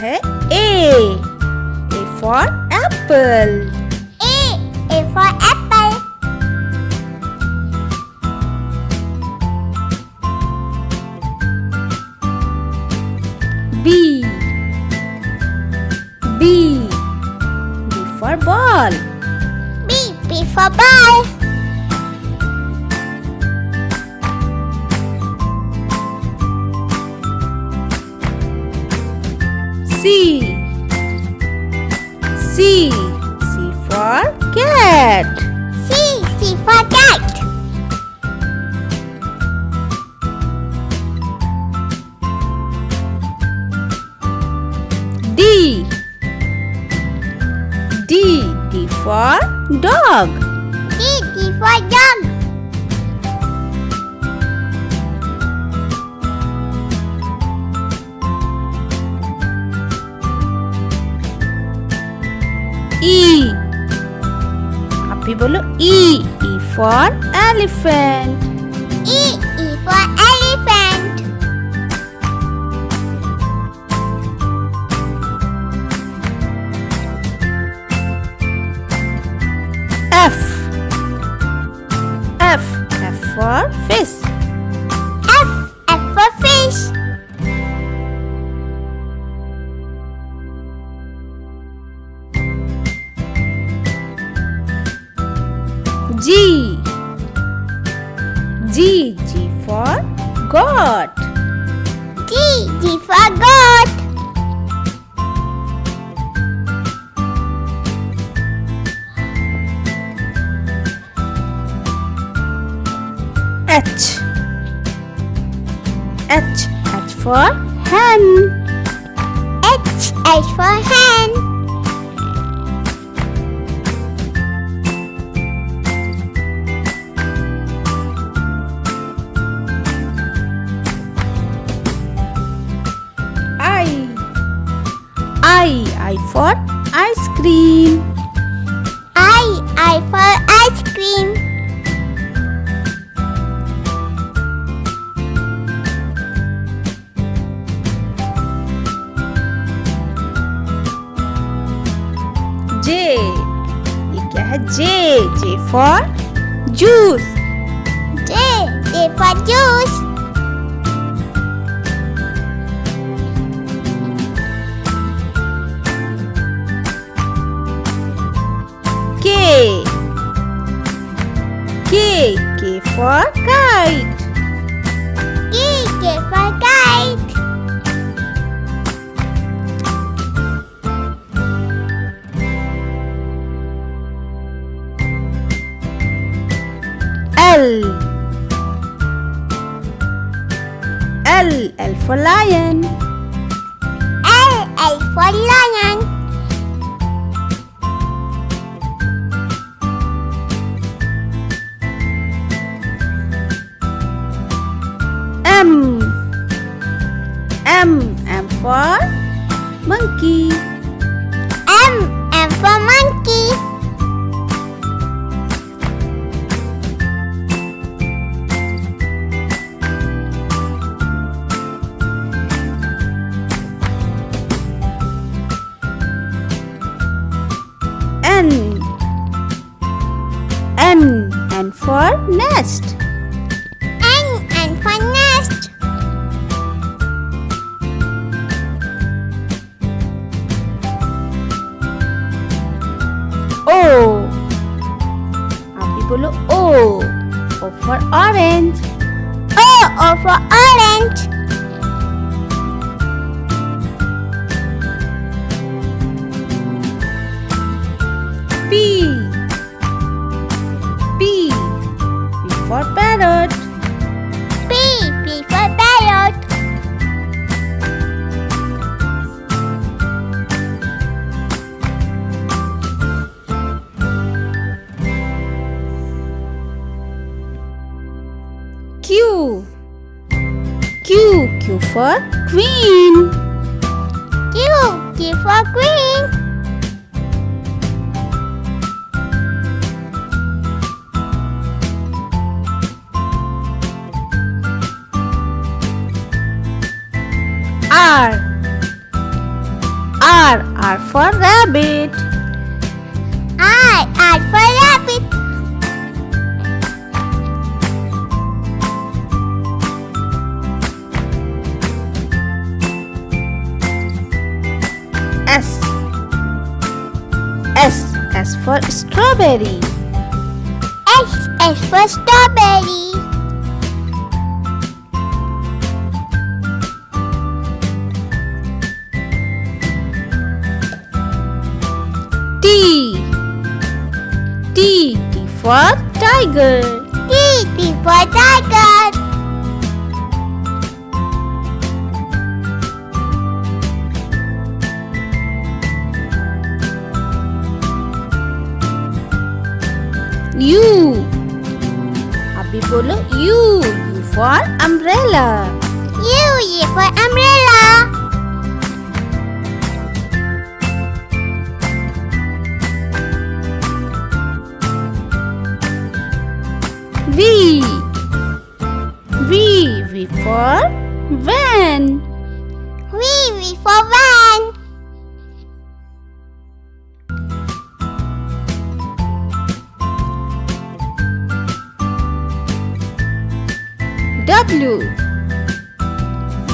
है A for apple. A for apple. B for ball. B for ball. C for cat. C for cat. D for dog. D for dog. E आप भी बोलो E for elephant. E for elephant. F for fish. F for fish. G for goat. G for goat. H for hen. H for hen. I for ice cream. I for ice cream. J ये क्या है? J for juice. J for juice. K for kite. K for kite. L for lion. L for lion. M for monkey. M for monkey. N for nest. N for nest. O आप भी बोलो O for orange. O for orange. P for parrot. P for parrot. Q for queen. Q for queen. R for rabbit. R for rabbit. S for strawberry. S for strawberry. T for tiger. T for tiger. U अभी बोलो U for umbrella. U for umbrella. V for van. V for van.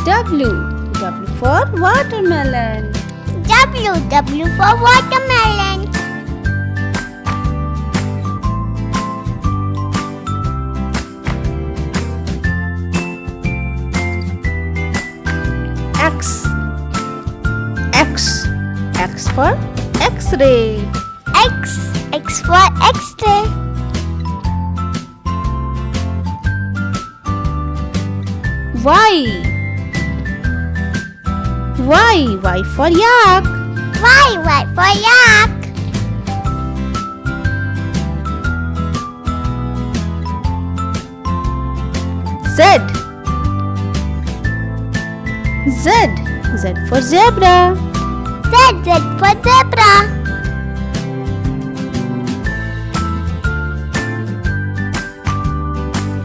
W for watermelon. W for watermelon. X for X-ray. X for X-ray. Y for yak. Y for yak. Z for zebra. Z for zebra.